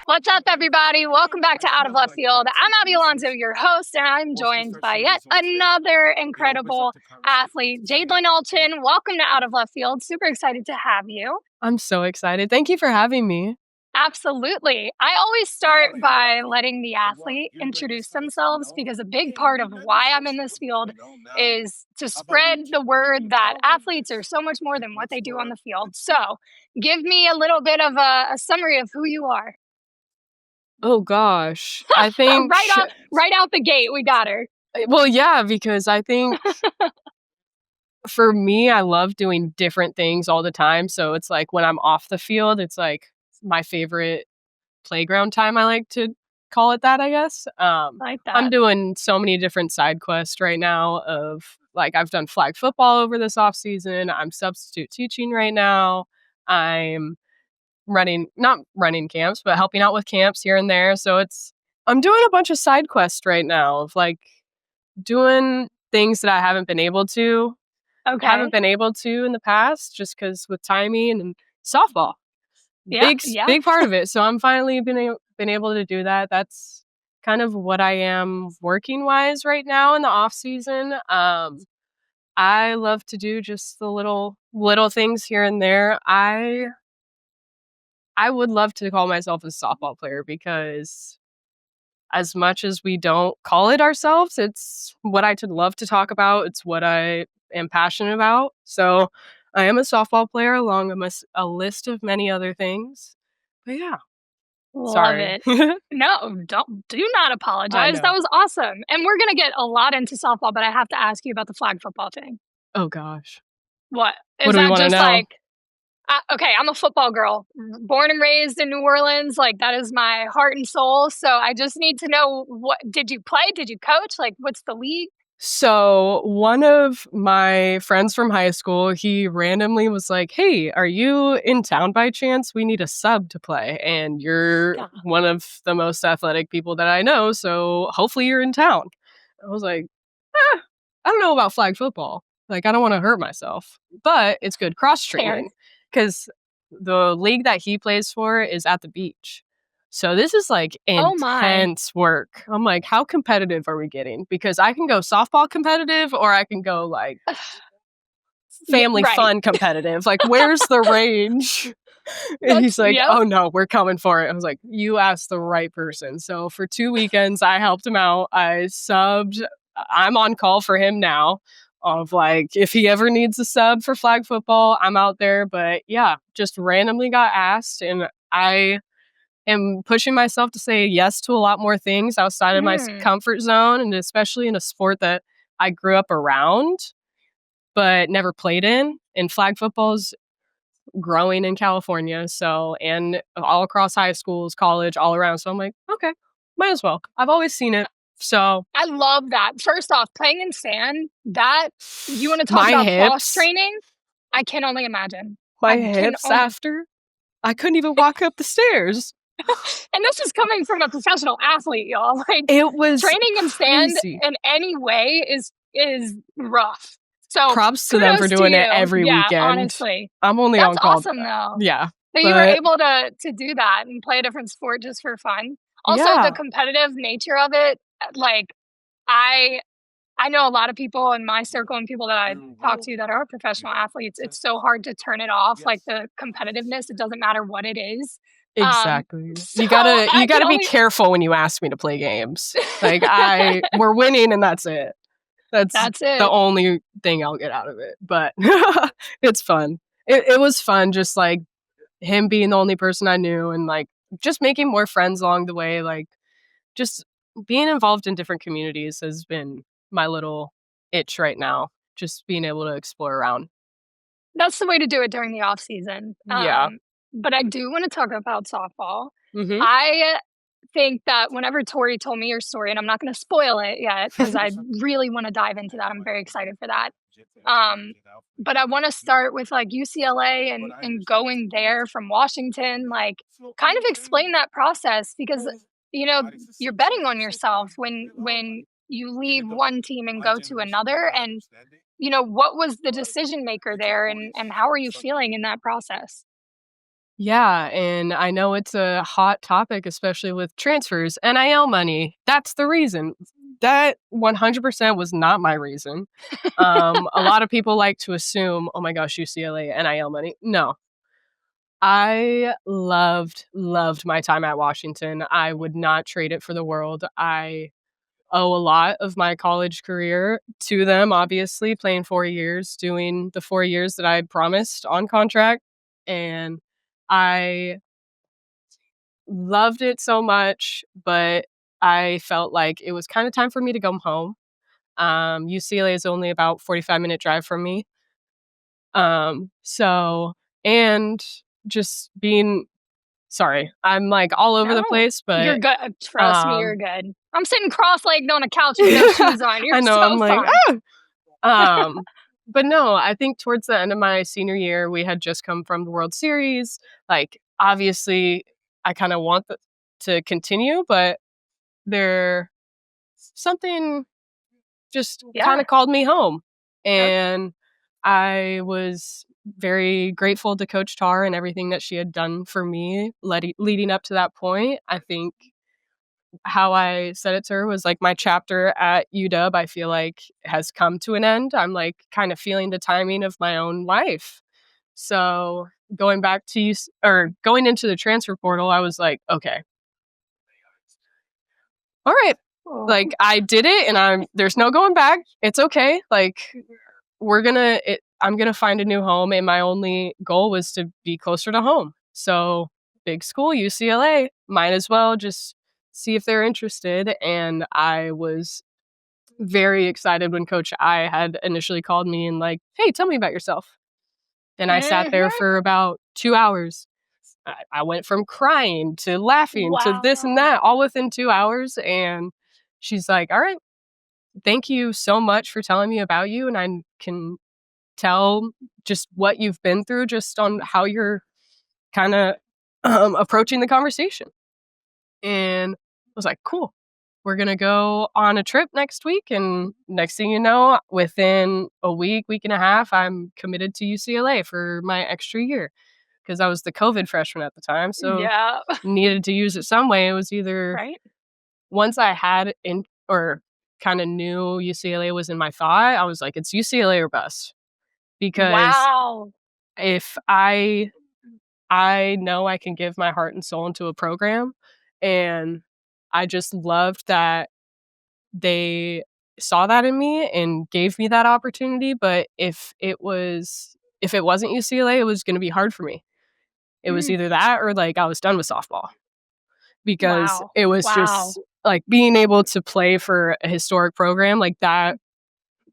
What's up, everybody? Welcome back to Out of Left Field. I'm Abby Alonzo, your host, and I'm joined by yet another incredible athlete, Jadelyn Allchin. Welcome to Out of Left Field. Super excited to have you. I'm so excited. Thank you for having me. Absolutely. I always start by letting the athlete introduce themselves because a big part of why I'm in this field is to spread the word that athletes are so much more than what they do on the field. So give me a little bit of a summary of who you are. Oh gosh. I think right out the gate, we got her. well, yeah, because I think for me, I love doing different things all the time. So it's like when I'm off the field, it's like my favorite playground time. I like to call it that, I guess. Like that. I'm doing so many different side quests right now of like I've done flag football over this off season. I'm substitute teaching right now. I'm not running camps, but helping out with camps here and there. So I'm doing a bunch of side quests right now of like doing things that I haven't been able to in the past just because with timing and softball. Big part of it. So I'm finally been able to do that. That's kind of what I am working wise right now in the off season. I love to do just the little things here and there. I would love to call myself a softball player because as much as we don't call it ourselves, it's what I love to talk about. It's what I am passionate about. So I am a softball player along a list of many other things. But yeah. Love it. No, do not apologize. That was awesome. And we're going to get a lot into softball, but I have to ask you about the flag football thing. Oh gosh. What? What do we want to know? Like okay, I'm a football girl, born and raised in New Orleans. Like that is my heart and soul. So I just need to know, what did you play? Did you coach? Like, what's the league? So one of my friends from high school, he randomly was like, "Hey, are you in town by chance? We need a sub to play. And you're one of the most athletic people that I know. So hopefully you're in town." I was like, I don't know about flag football. Like, I don't want to hurt myself, but it's good cross training. Because the league that he plays for is at the beach. So this is like intense work. I'm like, how competitive are we getting? Because I can go softball competitive or I can go like family fun competitive. Like, where's the range? And he's like, "Oh no, we're coming for it." I was like, "You asked the right person." So for 2 weekends, I helped him out. I subbed. I'm on call for him now. Of like, if he ever needs a sub for flag football, I'm out there. But yeah, just randomly got asked, and I am pushing myself to say yes to a lot more things outside of my comfort zone, and especially in a sport that I grew up around but never played in. And flag football is growing in California, so, and all across high schools, college, all around. So I'm like, okay, might as well. I've always seen it. So I love that. First off, playing in sand, that, you want to talk about cross training? I can only imagine. My hips after, I couldn't even walk up the stairs. And this is coming from a professional athlete, y'all. Like, it was training in sand in any way is rough. So props to them for doing it every weekend. Honestly, I'm only on call. That's awesome, though. Yeah, that you were able to do that and play a different sport just for fun. Also, the competitive nature of it. Like, I know a lot of people in my circle and people that I talk to that are professional athletes. It's so hard to turn it off. Like, the competitiveness, it doesn't matter what it is. Exactly. You gotta be careful when you ask me to play games. Like, we're winning and that's it. That's it. The only thing I'll get out of it. But it's fun. It was fun, just like him being the only person I knew and like just making more friends along the way. Like, just being involved in different communities has been my little itch right now. Just being able to explore around. That's the way to do it during the off season. But I do want to talk about softball. I think that whenever Tori told me your story, and I'm not going to spoil it yet because I really want to dive into that. I'm very excited for that. But I want to start with like UCLA and going there from Washington, like kind of explain that process because, you know, you're betting on yourself when you leave one team and go to another. And, you know, what was the decision maker there and how are you feeling in that process? Yeah, and I know it's a hot topic, especially with transfers, NIL money. That's the reason. That 100% was not my reason. A lot of people like to assume, oh my gosh, UCLA NIL money. No, I loved my time at Washington. I would not trade it for the world. I owe a lot of my college career to them, obviously, playing 4 years, doing the 4 years that I promised on contract, and I loved it so much, but I felt like it was kinda time for me to come home. UCLA is only about 45-minute drive from me. So and just being sorry, I'm, like, all over the No, place, you're but, good. Trust me, you're um good. I'm sitting cross-legged on a couch with no shoes on. You're I know, so I'm like, fine. Um, but no, I think towards the end of my senior year, we had just come from the World Series. Like, obviously, I kind of want to continue, but there something just kind Yeah. of called me home, Yep. and I was very grateful to Coach Tar and everything that she had done for me leading up to that point. I think how I said it to her was like my chapter at UW, I feel like has come to an end. I'm like kind of feeling the timing of my own life. So going back to or going into the transfer portal, I was like, okay, all right, Oh, like I did it, and there's no going back. It's okay. Like I'm gonna find a new home, and my only goal was to be closer to home. So big school, UCLA, might as well just see if they're interested. And I was very excited when Coach I had initially called me and like, "Hey, tell me about yourself." And I sat there mhm. for about 2 hours. I went from crying to laughing to this and Wow. that all within 2 hours, and she's like, "All right, thank you so much for telling me about you, and I can tell just what you've been through just on how you're kinda, approaching the conversation." And I was like, "Cool. We're gonna go on a trip next week," and next thing you know, within a week, week and a half, I'm committed to UCLA for my extra year because I was the COVID freshman at the time, so Yeah. needed to use it some way. It was either Right? once I had in or kinda knew UCLA was in my thought, I was like, "It's UCLA or bust." Because Wow. if I know I can give my heart and soul into a program, and I just loved that they saw that in me and gave me that opportunity, but if it wasn't UCLA, it was gonna be hard for me. It was Mm. either that or, like, I was done with softball because Wow. it was Wow. just, like, being able to play for a historic program like that,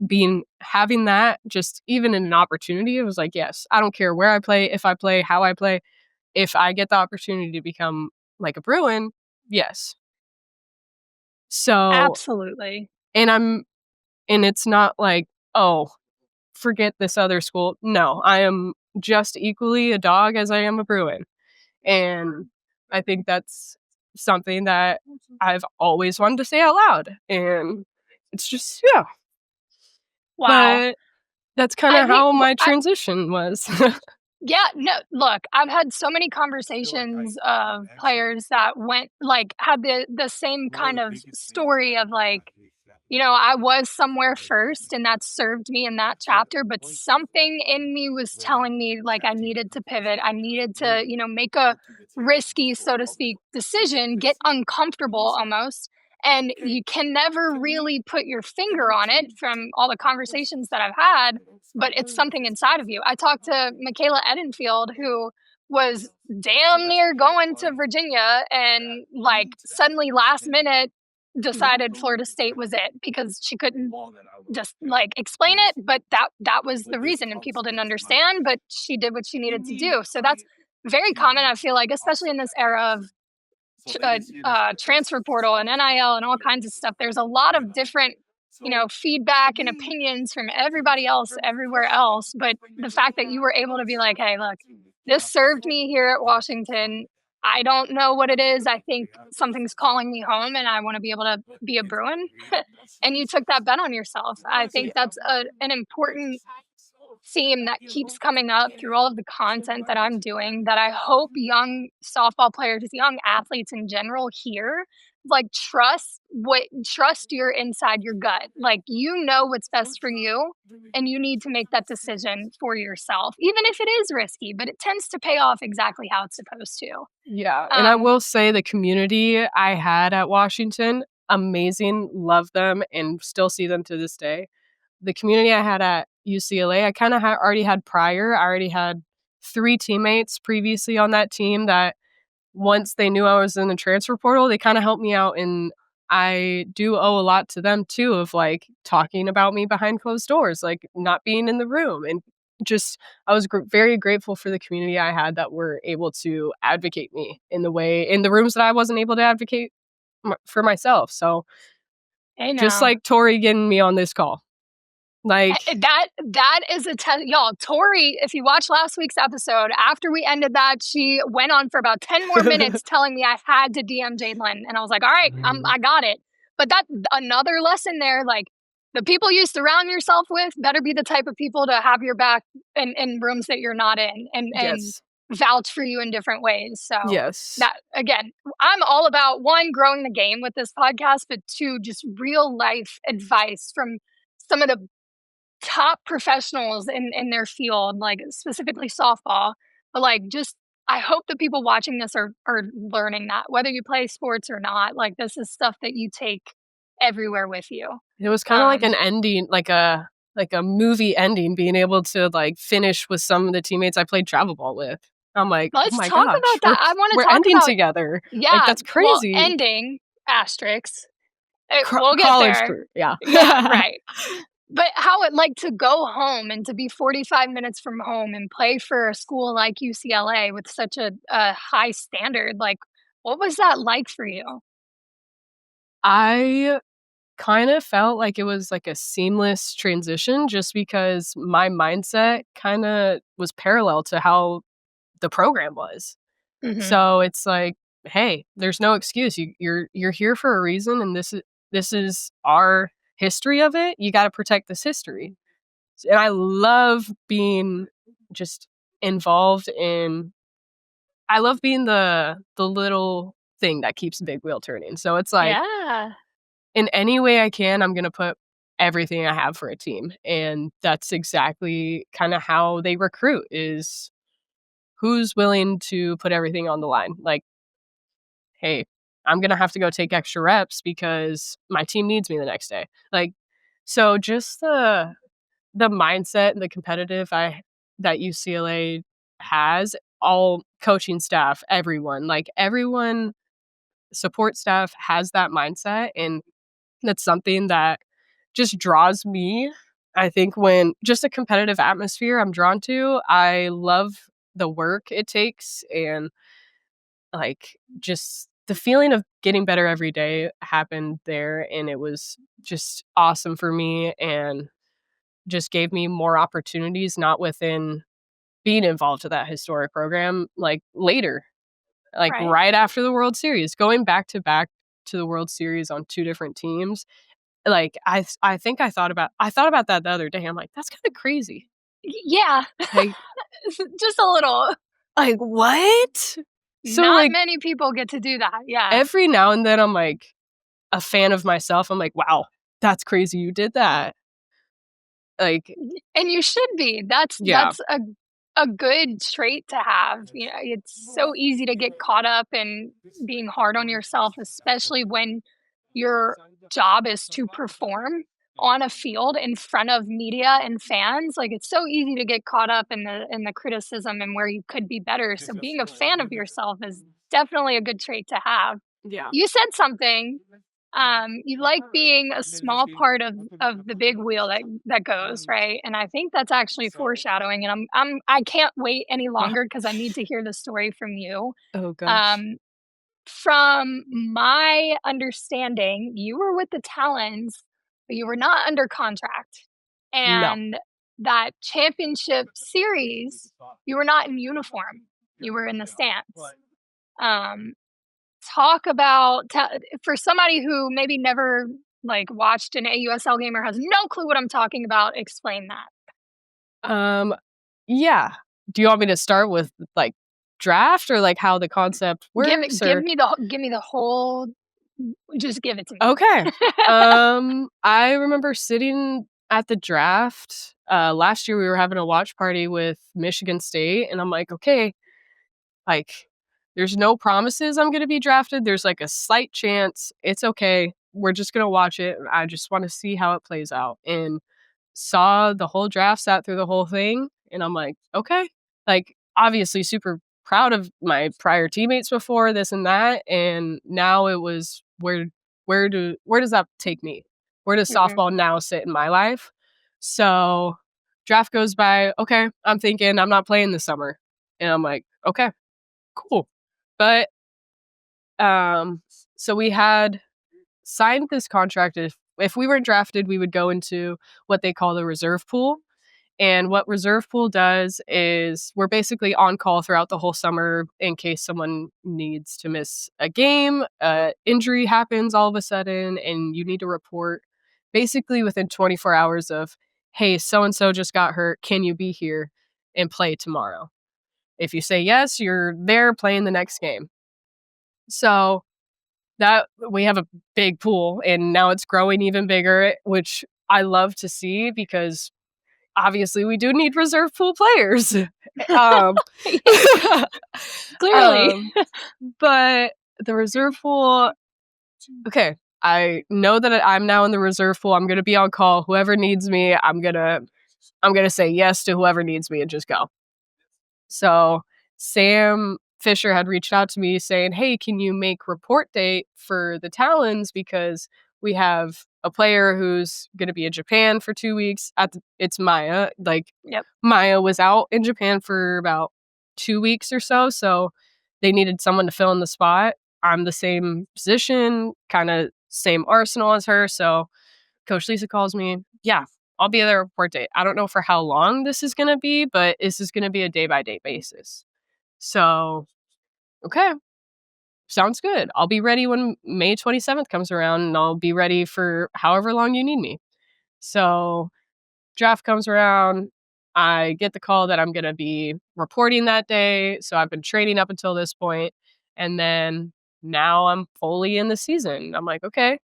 being having that just even in an opportunity, it was like, "Yes, I don't care where I play, if I play, how I play. If I get the opportunity to become like a Bruin, yes." So Absolutely. and I'm and it's not like, "Oh, forget this other school." No, I am just equally a dog as I am a Bruin, and I think that's something that I've always wanted to say out loud, and it's just yeah. Wow. But that's I kinda think how w my I transition was. Yeah, no, look, I've had so many conversations of players that went like, had the same kind of story of, like, I was somewhere first and that served me in that chapter, but something in me was telling me like I needed to pivot. I needed to, make a risky, so to speak, decision, get uncomfortable almost. And you can never really put your finger on it from all the conversations that I've had, but it's something inside of you. I talked to Michaela Edenfield, who was damn near going to Virginia and like suddenly last minute decided Florida State was it because she couldn't just like explain it, but that was the reason and people didn't understand, but she did what she needed to do. So that's very common, I feel like, especially in this era of transfer portal and NIL and all kinds of stuff. There's a lot of different, feedback and opinions from everybody else everywhere else. But the fact that you were able to be like, hey, look, this served me here at Washington. I don't know what it is. I think something's calling me home and I want to be able to be a Bruin. And you took that bet on yourself. I think that's an important theme that keeps coming up through all of the content that I'm doing that I hope young softball players, young athletes in general hear. Like, trust your inside your gut. Like, you know what's best for you, and you need to make that decision for yourself, even if it is risky, but it tends to pay off exactly how it's supposed to. Yeah, and I will say the community I had at Washington, amazing, love them, and still see them to this day. The community I had at UCLA, I kinda already had prior. I already had 3 teammates previously on that team that once they knew I was in the transfer portal, they kinda helped me out, and I do owe a lot to them too of, like, talking about me behind closed doors, like, not being in the room, and just I was very grateful for the community I had that were able to advocate me in the rooms that I wasn't able to advocate for myself, so Hey, just now. like Tori getting me on this call. Like That is a y'all, Tori, if you watched last week's episode, after we ended that, she went on for about 10 more minutes telling me I had to DM Jadelyn, and I was like, "All right, I got it." But that's another lesson there, like, the people you surround yourself with better be the type of people to have your back in rooms that you're not in and Yes. vouch for you in different ways, so Yes. that again, I'm all about, 1, growing the game with this podcast, but 2, just real life advice from some of the top professionals in their field, like specifically softball. But like, just I hope the people watching this are learning that whether you play sports or not, like this is stuff that you take everywhere with you. It was kinda like an ending, like a movie ending, being able to, like, finish with some of the teammates I played travel ball with. I'm like, "Oh Let's my talk gosh, about that. I want we're to talk ending about, together." Like, yeah, that's well, crazy. ending asterisks. We'll get College there. career, yeah. Yeah, right. But how it like to go home and to be 45 minutes from home and play for a school like UCLA with such a high standard, like, what was that like for you? I kinda felt like it was, like, a seamless transition just because my mindset kinda was parallel to how the program was. Mhm. So it's like, "Hey, there's no excuse. You're here for a reason, and this is our history of it. You gotta protect this history." And I love being just involved in I love being the little thing that keeps the big wheel turning. So it's like, Yeah. in any way I can, I'm gonna put everything I have for a team, and that's exactly kinda how they recruit is who's willing to put everything on the line. Like, "Hey, I'm gonna have to go take extra reps because my team needs me the next day." Like, so just the mindset and the competitive that UCLA has, all coaching staff, everyone, like everyone, support staff has that mindset, and that's something that just draws me. I think when just a competitive atmosphere I'm drawn to. I love the work it takes and like just the feeling of getting better every day happened there and it was just awesome for me and just gave me more opportunities not within being involved with that historic program like later like Right. right after the World Series going back to the World Series on 2 different teams like I think I thought about that the other day. I'm like that's kind of crazy. Yeah. Like Just a little. what? So Not like many people get to do that. Yeah. every now and then I'm like a fan of myself. I'm like, "Wow, that's crazy you did that." Like, And you should be. That's yeah. that's a good trait to have. You know, it's so easy to get caught up in being hard on yourself, especially when your job is to perform on a field in front of media and fans. Like it's so easy to get caught up in the criticism and where you could be better. So being a fan of yourself is definitely a good trait to have. Yeah. You said something. You like being a small part of the big wheel that goes, right? And I think that's actually foreshadowing, and I can't wait any longer because I need to hear the story from you. Oh gosh. Um, from my understanding, you were with the Talons, but you were not under contract, No. and that championship series, you were not in uniform. You were in the stands. Um, Talk about for somebody who maybe never, like, watched an AUSL game or has no clue what I'm talking about, explain that. Yeah. Do you want me to start with like draft or like how the concept works? Give me the whole. Just give it to me. Okay. I remember sitting at the draft. Last year we were having a watch party with Michigan State, and I'm like, okay, like there's no promises I'm gonna be drafted. There's like a slight chance. It's okay. We're just gonna watch it. I just want to see how it plays out. And saw the whole draft, sat through the whole thing, and I'm like, okay. Like, obviously super proud of my prior teammates before this and that, and now it was where does that take me? Where does softball now sit in my life? So draft goes by, okay, I'm thinking I'm not playing this summer. And I'm like, okay, cool. But so we had signed this contract. If we were drafted, we would go into what they call the reserve pool. And what reserve pool does is we're basically on call throughout the whole summer in case someone needs to miss a game, injury happens all of a sudden, and you need to report basically within 24 hours of, hey, so-and-so just got hurt. Can you be here and play tomorrow? If you say yes, you're there playing the next game. So that we have a big pool, and now it's growing even bigger, which I love to see because obviously we do need reserve pool players. Clearly. But the reserve pool, okay, I know that I'm now in the reserve pool. I'm going to be on call. Whoever needs me, I'm going to say yes to whoever needs me and just go. So Sam Fisher had reached out to me saying, hey, can you make report date for the Talons? Because we have a player who's going to be in Japan for 2 weeks. It's Maya. Maya was out in Japan for about 2 weeks or so. So they needed someone to fill in the spot. I'm the same position, kind of same arsenal as her. So Coach Lisa calls me. Yeah, I'll be there report date. I don't know for how long this is going to be, but this is going to be a day-by-day basis. So, okay, sounds good. I'll be ready when May 27th comes around, and I'll be ready for however long you need me. So, draft comes around. I get the call that I'm going to be reporting that day. So, I've been training up until this point, and then now I'm fully in the season. I'm like, okay.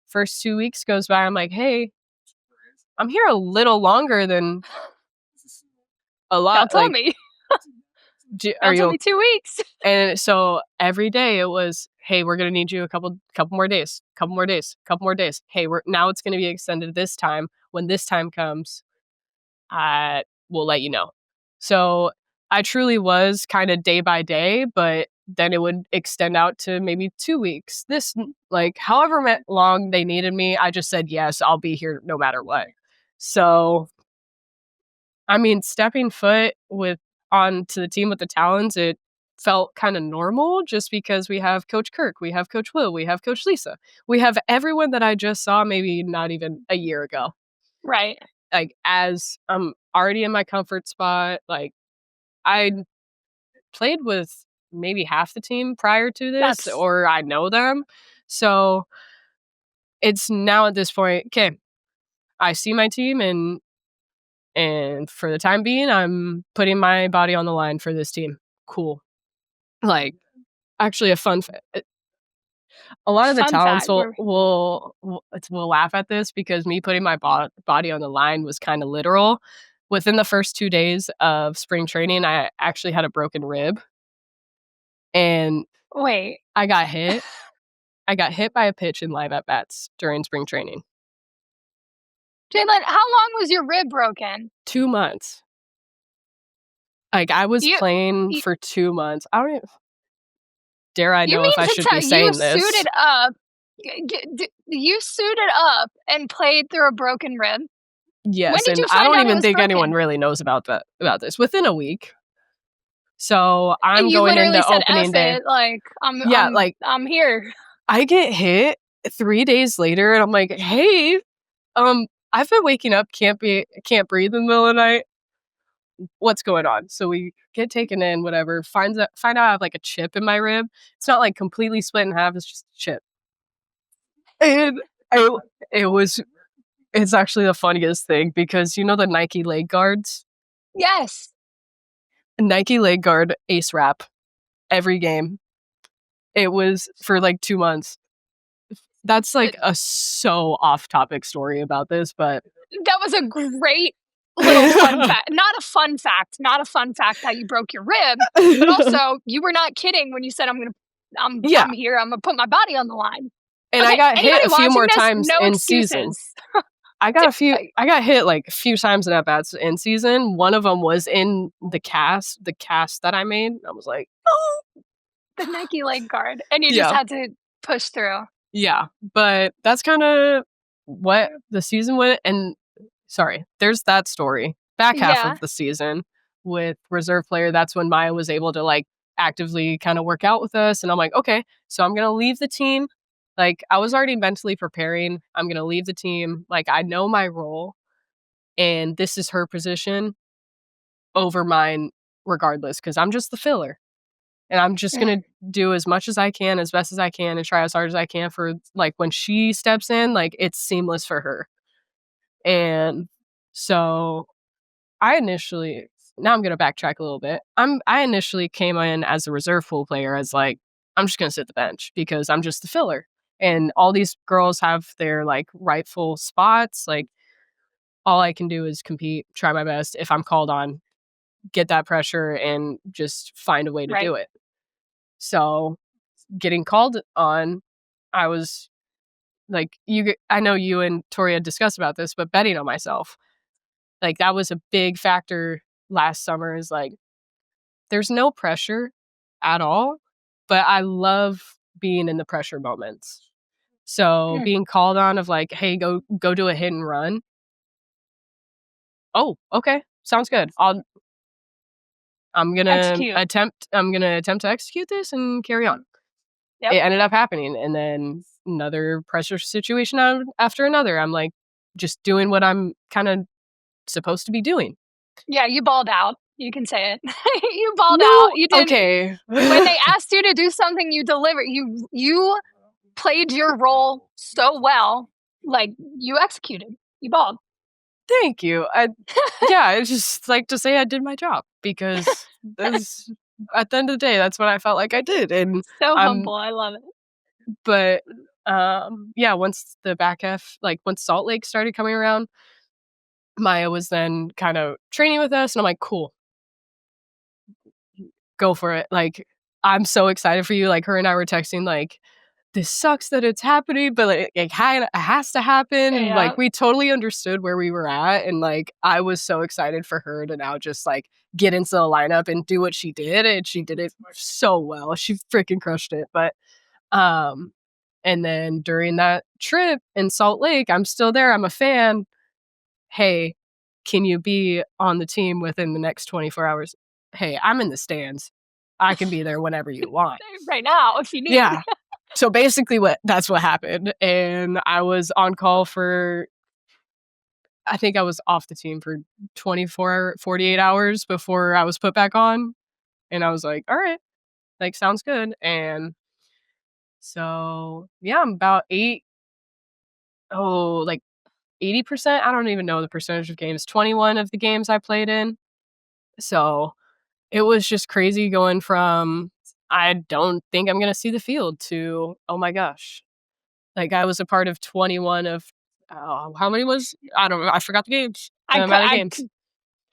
First 2 weeks goes by. I'm like, hey, I'm here a little longer than a lot. Y'all told me. Are you only 2 weeks? And so every day it was, hey, we're gonna need you a couple more days, couple more days. Hey, now it's gonna be extended this time. When this time comes, we'll let you know. So I truly was kind of day by day, but then it would extend out to maybe 2 weeks. This, like, however long they needed me, I just said yes, I'll be here no matter what. So, I mean, stepping foot onto the team with the Talons, it felt kind of normal just because we have Coach Kirk, we have Coach Will, we have Coach Lisa. We have everyone that I just saw maybe not even a year ago. Right. Like, as I'm already in my comfort spot, like, I played with maybe half the team prior to this, or I know them. So it's now at this point, okay, I see my team, and for the time being, I'm putting my body on the line for this team. Cool. Like, actually, a fun fact. A lot of the Talons will laugh at this because me putting my body on the line was kind of literal. Within the first 2 days of spring training, I actually had a broken rib. And wait, I got hit. I got hit by a pitch in live at-bats during spring training. Jadelyn, how long was your rib broken? 2 months. Like, I was playing for 2 months. I don't even... Dare I know if I should be saying this? You suited up. You suited up and played through a broken rib? Yes, and I don't even think anyone really knows about this. Within a week. So I'm going into opening day. Like, I'm here. I get hit 3 days later, and I'm like, hey, I've been waking up, can't breathe in the middle of the night. What's going on? So we get taken in, whatever. Find out I have like a chip in my rib. It's not like completely split in half. It's just a chip. And it's actually the funniest thing because you know the Nike leg guards? Yes. Nike leg guard ace wrap every game. It was for like 2 months. That's like a so off-topic story about this, but that was a great little fun fact. Not a fun fact that you broke your rib, but also you were not kidding when you said I'm here, I'm gonna put my body on the line. And okay, I got hit a few more times no in excuses. season. I got hit like a few times in at-bats in season. One of them was in the cast that I made. I was like, oh, the Nike leg guard. And you just had to push through. Yeah, but that's kind of what the season went. And sorry, there's that story. Back half of the season with reserve player, that's when Maya was able to like actively kind of work out with us. And I'm like, okay, so I'm going to leave the team. Like I was already mentally preparing. I'm going to leave the team. Like I know my role and this is her position over mine regardless because I'm just the filler. And I'm just going to do as much as I can, as best as I can, and try as hard as I can for, like, when she steps in, like, it's seamless for her. And so I initially, now I'm going to backtrack a little bit. I initially came in as a reserve pool player as, like, I'm just going to sit the bench because I'm just the filler. And all these girls have their, like, rightful spots. Like, all I can do is compete, try my best. If I'm called on, get that pressure and just find a way to do it. So getting called on, I was like, I know you and Tori had discussed about this, but betting on myself, like that was a big factor last summer is like, there's no pressure at all, but I love being in the pressure moments. So being called on of like, hey, go do a hit and run. Oh, okay. Sounds good. I'm going to attempt to execute this and carry on. Yep. It ended up happening. And then another pressure situation after another. I'm like just doing what I'm kind of supposed to be doing. Yeah, you balled out. You can say it. You balled out. You did. Okay. When they asked you to do something, you delivered. You played your role so well. Like you executed. You balled. Thank you. Yeah, it's just like to say I did my job because at the end of the day, that's what I felt like I did. And so humble. I love it. But yeah, once the back half, like once Salt Lake started coming around, Maya was then kind of training with us, and I'm like, cool, go for it. Like, I'm so excited for you. Like, her and I were texting, like, this sucks that it's happening, but like it has to happen. And like we totally understood where we were at. And like I was so excited for her to now just like get into the lineup and do what she did. And she did it so well. She freaking crushed it. But and then during that trip in Salt Lake, I'm still there. I'm a fan. Hey, can you be on the team within the next 24 hours? Hey, I'm in the stands. I can be there whenever you want. Right now, if you need. Yeah. So basically that's what happened. And I was on call for, I think I was off the team for 48 hours before I was put back on. And I was like, all right, like, sounds good. And so, yeah, I'm about 80%. I don't even know the percentage of games. 21 of the games I played in. So it was just crazy going from, I don't think I'm going to see the field to, oh my gosh. Like I was a part of 21 of, how many was, I don't know. I forgot the games. I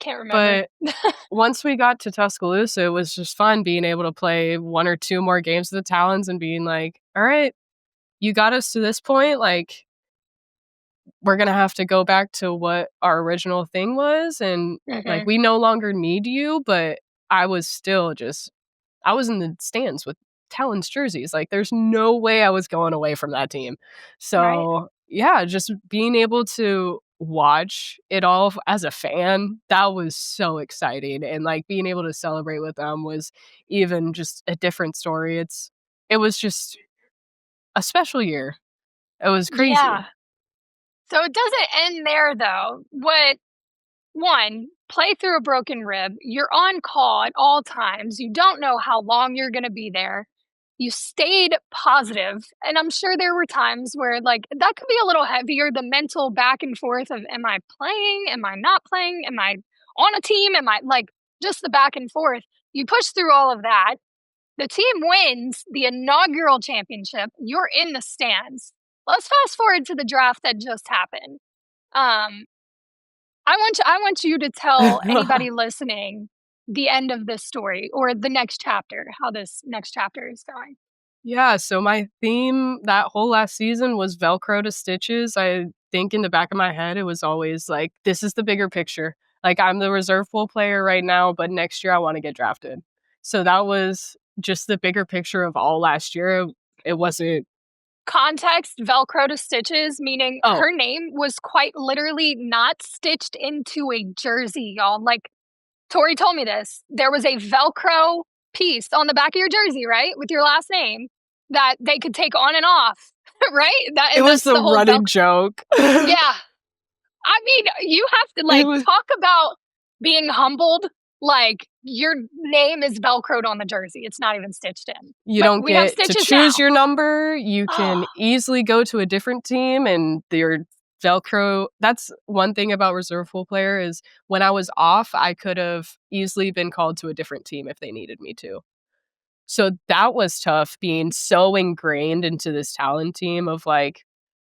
can't remember. But once we got to Tuscaloosa, it was just fun being able to play one or two more games of the Talons and being like, all right, you got us to this point. Like, we're going to have to go back to what our original thing was. And like, we no longer need you, but I was still I was in the stands with Talons jerseys. Like, there's no way I was going away from that team. So yeah, just being able to watch it all as a fan, that was so exciting. And like being able to celebrate with them was even just a different story. It was just a special year. It was crazy. Yeah. So it doesn't end there though. Play through a broken rib. You're on call at all times. You don't know how long you're going to be there. You stayed positive. And I'm sure there were times where like that could be a little heavier, the mental back and forth of am I playing? Am I not playing? on a team? Am I like just the back and forth? You push through all of that. The team wins the inaugural championship. You're in the stands. Let's fast forward to the draft that just happened. I want you to tell anybody listening the end of this story or the next chapter, how this next chapter is going. Yeah, so my theme that whole last season was Velcro to stitches. I think in the back of my head, it was always like, this is the bigger picture. Like, I'm the reserve pool player right now, but next year I want to get drafted. So that was just the bigger picture of all last year. It wasn't context. Velcro to stitches, meaning her name was quite literally not stitched into a jersey, y'all. Like, Tori told me this. There was a Velcro piece on the back of your jersey, right? With your last name that they could take on and off, right? It was the running joke. Yeah. I mean, you have to like talk about being humbled. Like, your name is Velcroed on the jersey. It's not even stitched in. You don't get to choose your number. You can easily go to a different team and your Velcro. That's one thing about reserve pool player is when I was off, I could have easily been called to a different team if they needed me to. So that was tough, being so ingrained into this Talon team of like,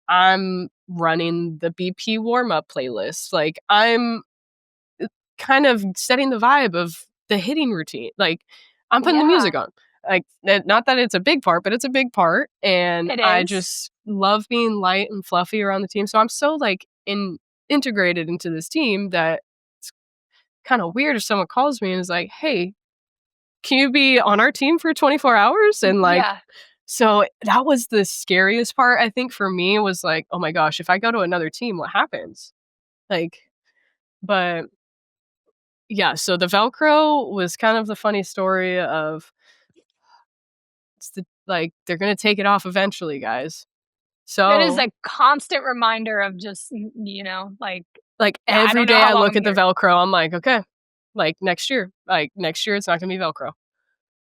I'm running the BP warm-up playlist. Like, I'm kind of setting the vibe of the hitting routine. Like, I'm putting the music on. Like, not that it's a big part, but it's a big part. And I just love being light and fluffy around the team. So I'm so like integrated into this team that it's kind of weird if someone calls me and is like, hey, can you be on our team for 24 hours? And like, so that was the scariest part, I think, for me, was like, oh my gosh, if I go to another team, what happens? Like, but yeah, so the Velcro was kind of the funny story of like, they're going to take it off eventually, guys. So it is a constant reminder of just, you know, like every day I look at the Velcro, I'm like, okay, like next year it's not going to be Velcro.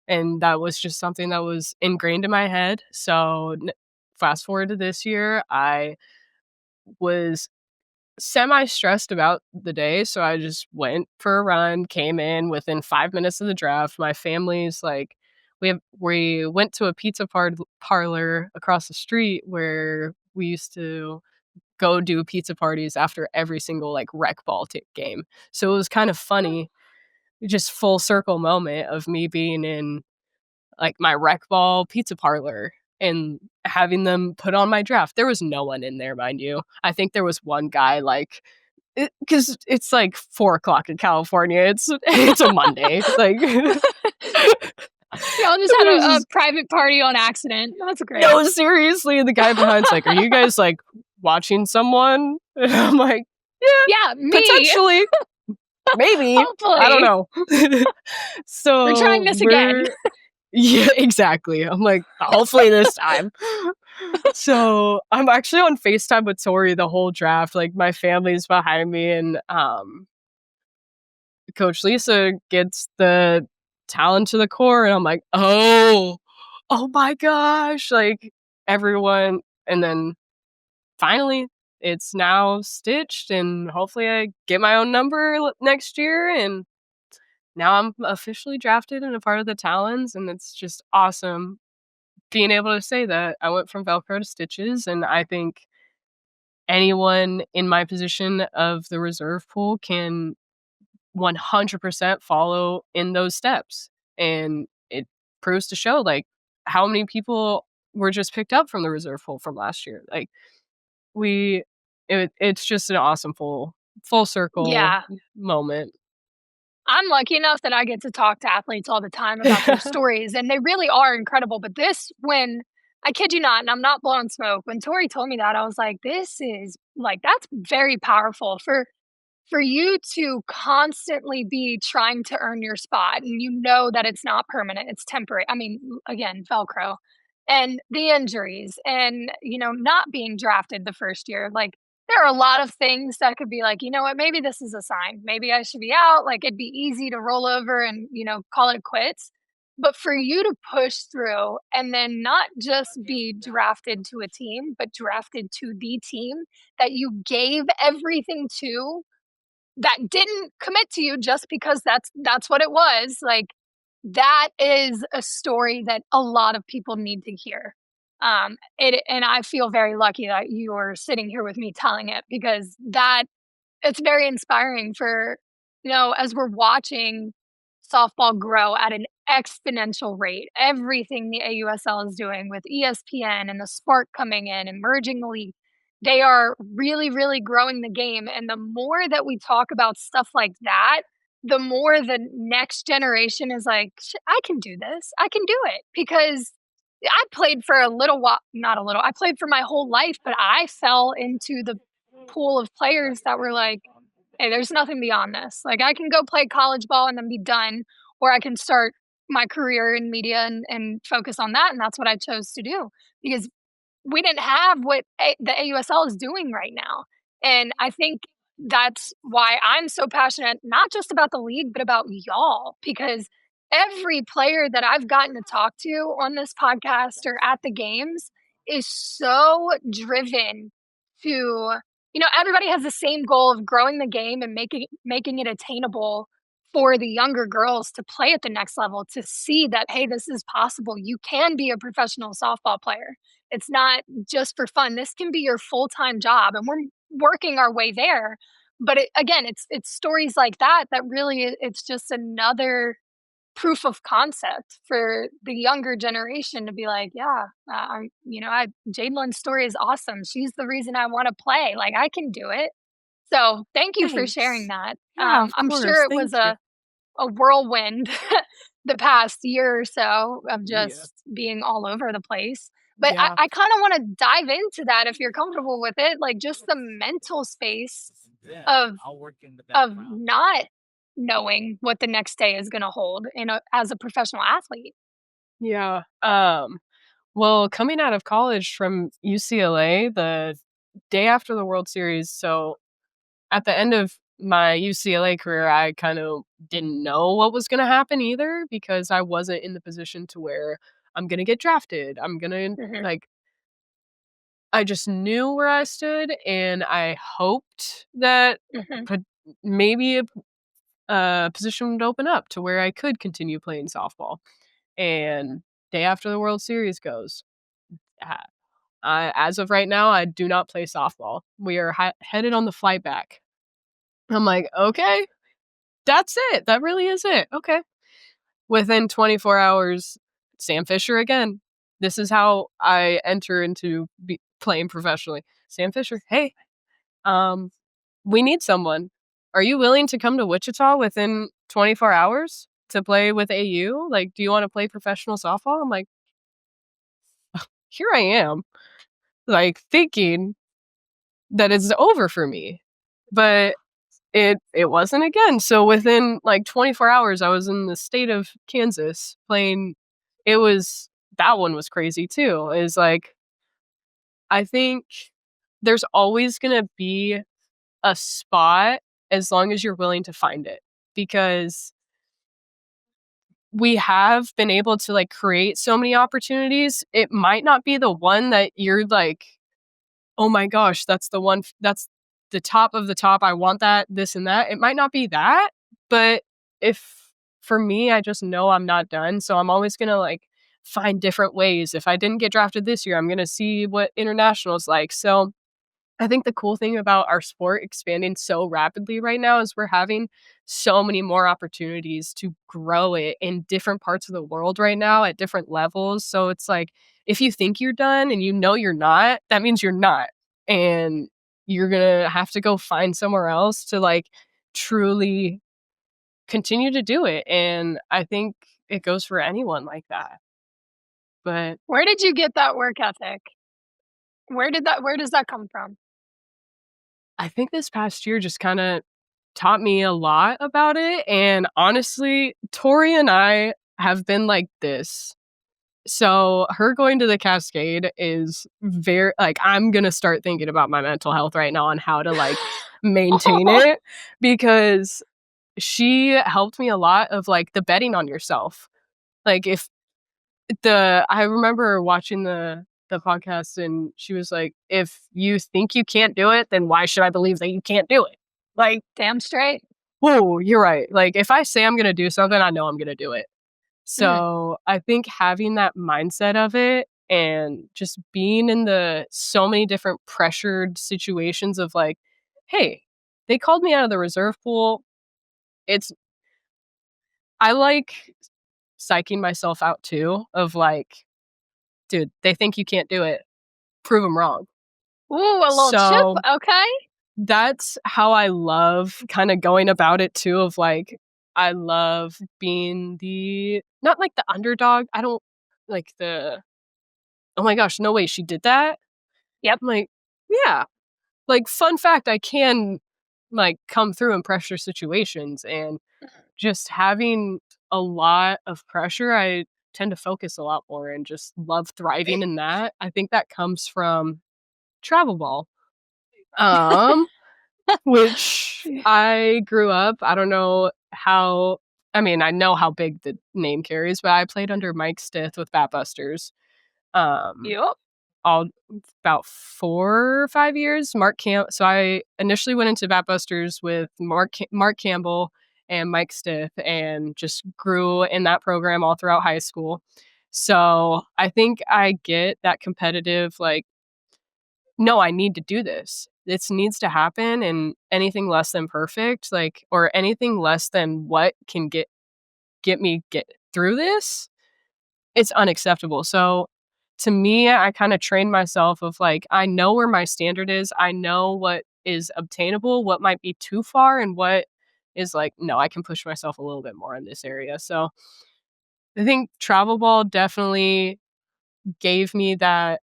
And that was just something that was ingrained in my head. So fast forward to this year, I was semi-stressed about the day, so I just went for a run, came in within 5 minutes of the draft. My family's like, we went to a pizza parlor across the street where we used to go do pizza parties after every single like rec ball game. So it was kind of funny, just full circle moment of me being in like my rec ball pizza parlor and having them put on my draft. There was no one in there, mind you. I think there was one guy, like, because it's like 4:00 in California. It's a Monday. Like, y'all just had a private party on accident. That's great. No, seriously. The guy behind's like, are you guys like watching someone? And I'm like, yeah, me. Potentially. Maybe. Hopefully. I don't know. So we're trying this again. Yeah, exactly. I'm like, hopefully this time. So I'm actually on FaceTime with Tori the whole draft. Like, my family's behind me, and Coach Lisa gets the talent to the core, and I'm like, oh my gosh. Like, everyone. And then finally it's now stitched, and hopefully I get my own number next year, and now I'm officially drafted and a part of the Talons, and it's just awesome being able to say that I went from Velcro to stitches. And I think anyone in my position of the reserve pool can 100% follow in those steps. And it proves to show like how many people were just picked up from the reserve pool from last year. Like, it's just an awesome full circle moment. I'm lucky enough that I get to talk to athletes all the time about their stories, and they really are incredible. But when I kid you not, and I'm not blowing smoke, when Tori told me that, I was like, this is like, that's very powerful for you to constantly be trying to earn your spot, and you know that it's not permanent, it's temporary. I mean, again, Velcro and the injuries and, you know, not being drafted the first year. Like, there are a lot of things that could be like, you know what, maybe this is a sign. Maybe I should be out. Like, it'd be easy to roll over and, you know, call it quits. But for you to push through and then not just be drafted to a team, but drafted to the team that you gave everything to, that didn't commit to you just because that's what it was. Like, that is a story that a lot of people need to hear. And I feel very lucky that you're sitting here with me telling it, because it's very inspiring for, as we're watching softball grow at an exponential rate. Everything the AUSL is doing with ESPN and the Spark coming in and merging the league, they are really, really growing the game. And the more that we talk about stuff like that, the more the next generation is like, I can do this. I can do it. Because I played for a little while, not a little, I played for my whole life, but I fell into the pool of players that were like, hey, there's nothing beyond this. Like, I can go play college ball and then be done, or I can start my career in media and focus on that. And that's what I chose to do, because we didn't have what the AUSL is doing right now. And I think that's why I'm so passionate, not just about the league, but about y'all, because every player that I've gotten to talk to on this podcast or at the games is so driven to, everybody has the same goal of growing the game and making it attainable for the younger girls to play at the next level, to see that, hey, this is possible. You can be a professional softball player. It's not just for fun. This can be your full-time job, and we're working our way there. But again, it's stories like that really, it's just another proof of concept for the younger generation to be like, yeah, Jadelyn's story is awesome. She's the reason I want to play. Like, I can do it. So thank you for sharing that. Yeah, of I'm course. sure it was a whirlwind the past year or so of just being all over the place. But I kind of want to dive into that, if you're comfortable with it, like just the mental space of not knowing what the next day is going to hold as a professional athlete. Yeah. Well, coming out of college from UCLA the day after the World Series, so at the end of my UCLA career, I kind of didn't know what was going to happen either, because I wasn't in the position to where I'm going to get drafted. I'm going to I just knew where I stood, and I hoped that maybe a position would open up to where I could continue playing softball. And day after the World Series goes, as of right now, I do not play softball. We are headed on the flight back. I'm like, okay, that's it. That really is it. Okay. Within 24 hours, Sam Fisher again. This is how I enter into playing professionally. Sam Fisher, hey, we need someone. Are you willing to come to Wichita within 24 hours to play with AU? Like, do you want to play professional softball? I'm like, here I am, like, thinking that it's over for me. But it wasn't again. So within like 24 hours, I was in the state of Kansas playing. That one was crazy too. Is like, I think there's always going to be a spot as long as you're willing to find it, because we have been able to like create so many opportunities. It might not be the one that you're like, oh my gosh, that's the one, that's the top of the top. I want that, this and that. It might not be that, but for me, I just know I'm not done. So I'm always going to like find different ways. If I didn't get drafted this year, I'm going to see what international is like. So I think the cool thing about our sport expanding so rapidly right now is we're having so many more opportunities to grow it in different parts of the world right now at different levels. So it's like, if you think you're done and you know you're not, that means you're not. And you're going to have to go find somewhere else to like truly continue to do it. And I think it goes for anyone like that. But where did you get that work ethic? Where does that come from? I think this past year just kind of taught me a lot about it. And honestly, Tori and I have been like this. So her going to the Cascade is very like, I'm going to start thinking about my mental health right now and how to like maintain it, because she helped me a lot of like the betting on yourself. Like I remember watching the podcast, and she was like, if you think you can't do it, then why should I believe that you can't do it? Like, damn straight. Whoa, you're right. Like, if I say I'm gonna do something, I know I'm gonna do it. So, I think having that mindset of it and just being in the so many different pressured situations of like, "Hey, they called me out of the reserve pool." It's I like psyching myself out too of like, "Dude, they think you can't do it. Prove them wrong." Ooh, a little chip, So, okay. that's how I love kinda going about it too of like, I love being the not like the underdog, I don't like the, "Oh my gosh, no way, she did that?" Yep. I'm like, "Yeah." Like, fun fact, I can, like, come through in pressure situations, and just having a lot of pressure, I tend to focus a lot more and just love thriving in that. I think that comes from travel ball, um, which I grew up I don't know how I mean, I know how big the name carries, but I played under Mike Stith with Batbusters. Um Yep. all about 4 or 5 years. So I initially went into Batbusters with Mark Campbell and Mike Stith and just grew in that program all throughout high school. So I think I get that competitive, like, no, I need to do this. This needs to happen, and anything less than perfect, like, or anything less than what can get through this, it's unacceptable. So, to me, I kinda trained myself of, like, I know where my standard is, I know what is obtainable, what might be too far, and what is like, "No, I can push myself a little bit more in this area." So, I think travel ball definitely gave me that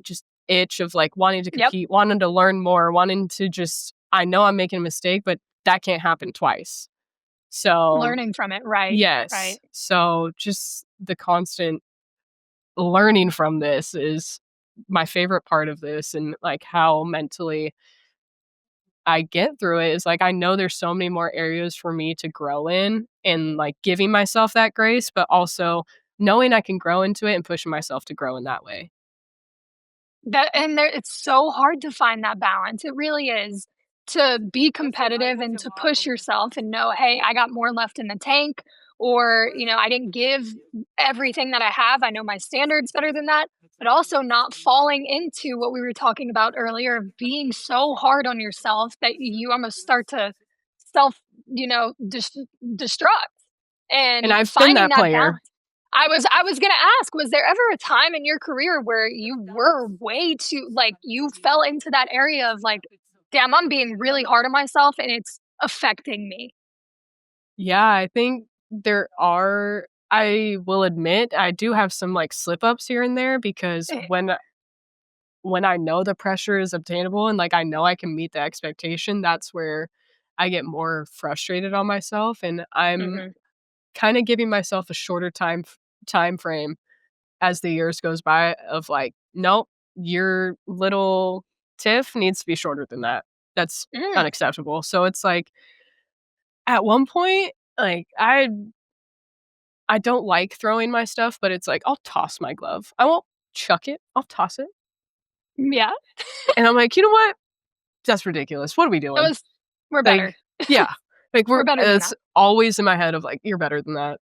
just itch of, like, wanting to Yep. compete, wanting to learn more, wanting to just I know I'm making a mistake, but that can't happen twice. So, Learning from it, right, yes. right. So, just the constant learning from this is my favorite part of this, and, like, how mentally I get through it is, like, I know there's so many more areas for me to grow in and, like, giving myself that grace, but also knowing I can grow into it and pushing myself to grow in that way. That and there it's so hard to find that balance, it really is, to be competitive and to push yourself and know, "Hey, I got more left in the tank," or, "I didn't give everything that I have, I know my standard's better than that," but also not falling into what we were talking about earlier of being so hard on yourself that you almost start to self, you know, destruct, And and I've been finding that that player. balance. I was gonna ask, was there ever a time in your career where you were way too like, you fell into that area of like, "Damn, I'm being really hard on myself and it's affecting me." Yeah, I think there are I will admit, I do have some, like, slip ups here and there because Eh, when I know the pressure is obtainable and, like, I know I can meet the expectation, that's where I get more frustrated on myself, and I'm mhm. kinda giving myself a shorter time frame as the years goes by of, like, "Nope, your little tiff needs to be shorter than that. That's Mm, unacceptable." So it's like, at one point, like, I don't like throwing my stuff, but it's like, I'll toss my glove. I won't chuck it, I'll toss it, yeah, and I'm like, "You know what? That's ridiculous. What are we that doing?" was we're better. Like, yeah. Like, We're better than it's that. always in my head of, like, "You're better than that."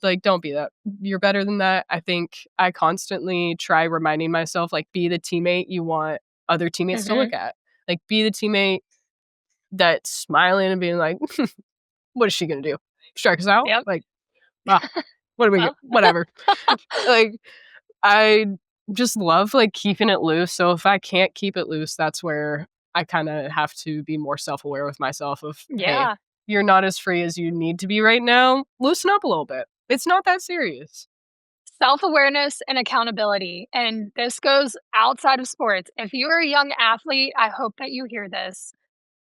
Like, don't be that. You're better than that. I think I constantly try reminding myself, like, be the teammate you want other teammates to look Mhm. at. Like, be the teammate that's smiling and being like, "What is she gonna do? Strike us out? Yep. Like, ah, what do we get? Well, Whatever." Like, I just love, like, keeping it loose, so if I can't keep it loose, that's where I kinda have to be more self-aware with myself of, "Hey, yeah. you're not as free as you need to be right now. Loosen up a little bit. It's not that serious." Self-awareness and accountability, and this goes outside of sports. If you're a young athlete, I hope that you hear this.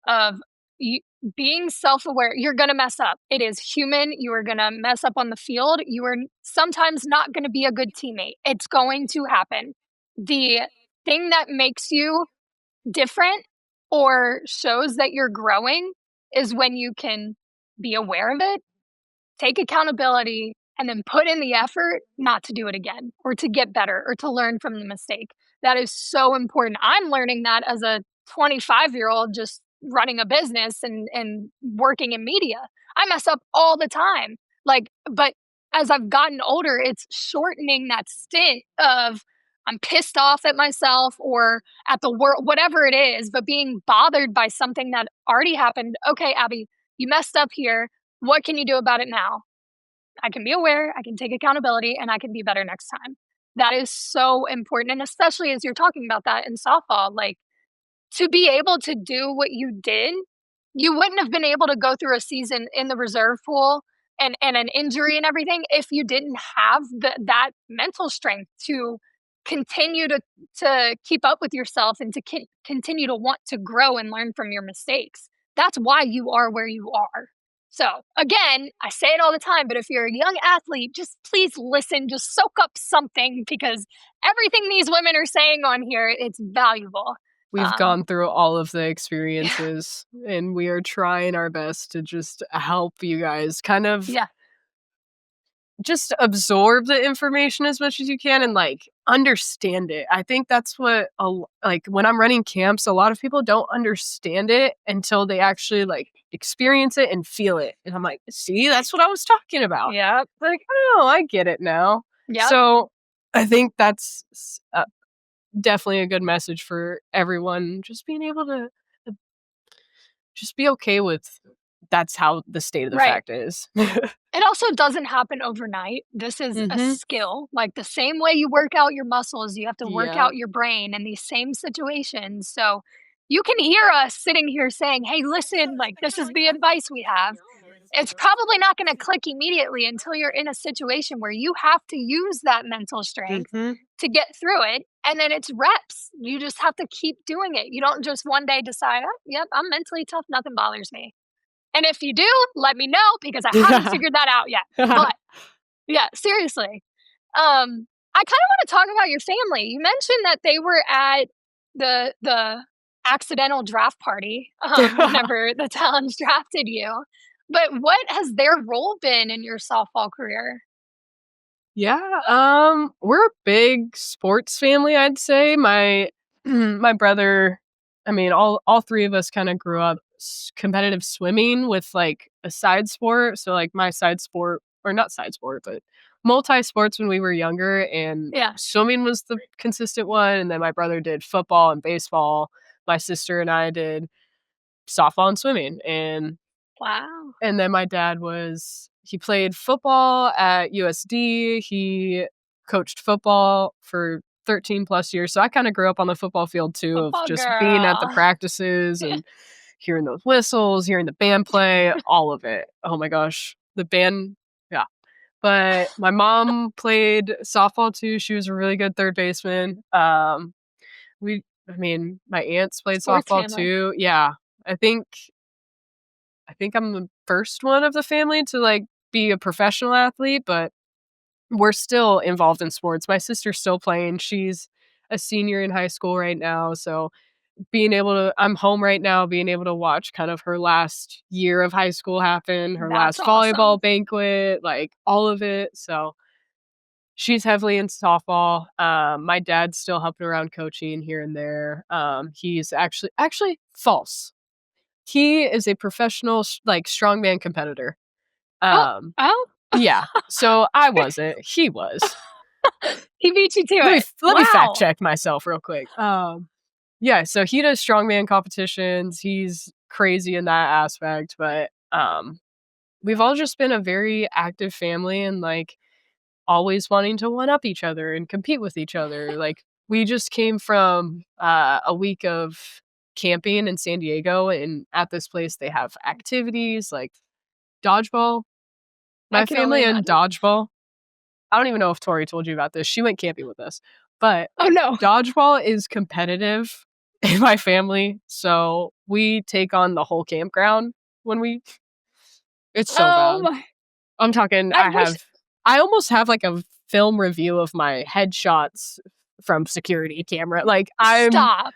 Of you being self-aware, you're gonna mess up. It is human, you are gonna mess up on the field, you are sometimes not gonna be a good teammate. It's going to happen. The thing that makes you different or shows that you're growing is when you can be aware of it, take accountability, and then put in the effort not to do it again or to get better or to learn from the mistake. That is so important. I'm learning that as a 25-year-old just running a business and working in media. I mess up all the time. But as I've gotten older, it's shortening that stint of I'm pissed off at myself or at the world, whatever it is, but being bothered by something that already happened. Okay, Abby, you messed up here. What can you do about it now? I can be aware, I can take accountability, and I can be better next time. That is so important. And especially as you're talking about that in softball, like to be able to do what you did, you wouldn't have been able to go through a season in the reserve pool and an injury and everything if you didn't have that mental strength to continue to keep up with yourself and to continue to want to grow and learn from your mistakes. That's why you are where you are. So again, I say it all the time, but if you're a young athlete, just please listen, just soak up something, because everything these women are saying on here, it's valuable. We've gone through all of the experiences, and we are trying our best to just help you guys kind of just absorb the information as much as you can and like understand it. I think that's what like when I'm running camps, a lot of people don't understand it until they actually like experience it and feel it. And I'm like, see, that's what I was talking about. Yeah. Like, oh, I get it now. Yeah. So I think that's definitely a good message for everyone. Just being able to just be okay with that's how the state of the fact is. It also doesn't happen overnight. This is a skill. Like the same way you work out your muscles, you have to work out your brain in these same situations. So you can hear us sitting here saying, hey, listen, like this is the advice we have. It's probably not going to click immediately until you're in a situation where you have to use that mental strength to get through it. And then it's reps. You just have to keep doing it. You don't just one day decide, oh, yep, I'm mentally tough. Nothing bothers me. And if you do, let me know, because I haven't figured that out yet. But yeah, seriously. I kind of want to talk about your family. You mentioned that they were at the accidental draft party whenever the Talons drafted you. But what has their role been in your softball career? Yeah, we're a big sports family, I'd say. My brother, I mean, all three of us kind of grew up competitive swimming with like a side sport. So like my side sport, or not side sport, but multi-sports when we were younger, and swimming was the consistent one. And then my brother did football and baseball. My sister and I did softball and swimming. And wow. And then my dad he played football at USD. He coached football for 13 plus years. So I kind of grew up on the football field too, football of just girl. being at the practices and hearing those whistles, hearing the band play, all of it. Oh my gosh. The band, yeah. But my mom played softball too. She was a really good third baseman. My aunts played Sports softball family. too. Yeah. I think I'm the first one of the family to like be a professional athlete, but we're still involved in sports. My sister's still playing. She's a senior in high school right now. So I'm home right now, being able to watch kind of her last year of high school happen, her last volleyball banquet, like all of it. So she's heavily in softball. My dad's still helping around coaching here and there. He's actually false. He is a professional like strongman competitor. Yeah. So I wasn't. He was. He beat you to it. Let me fact check myself real quick. Yeah, so he does strongman competitions. He's crazy in that aspect, but we've all just been a very active family and like always wanting to one up each other and compete with each other. Like we just came from a week of camping in San Diego, and at this place they have activities like dodgeball. My family and dodgeball. I don't even know if Tori told you about this. She went camping with us. But dodgeball is competitive in my family, so we take on the whole campground when it's so bad. I'm talking I almost have like a film review of my headshots from security camera. Like Stop.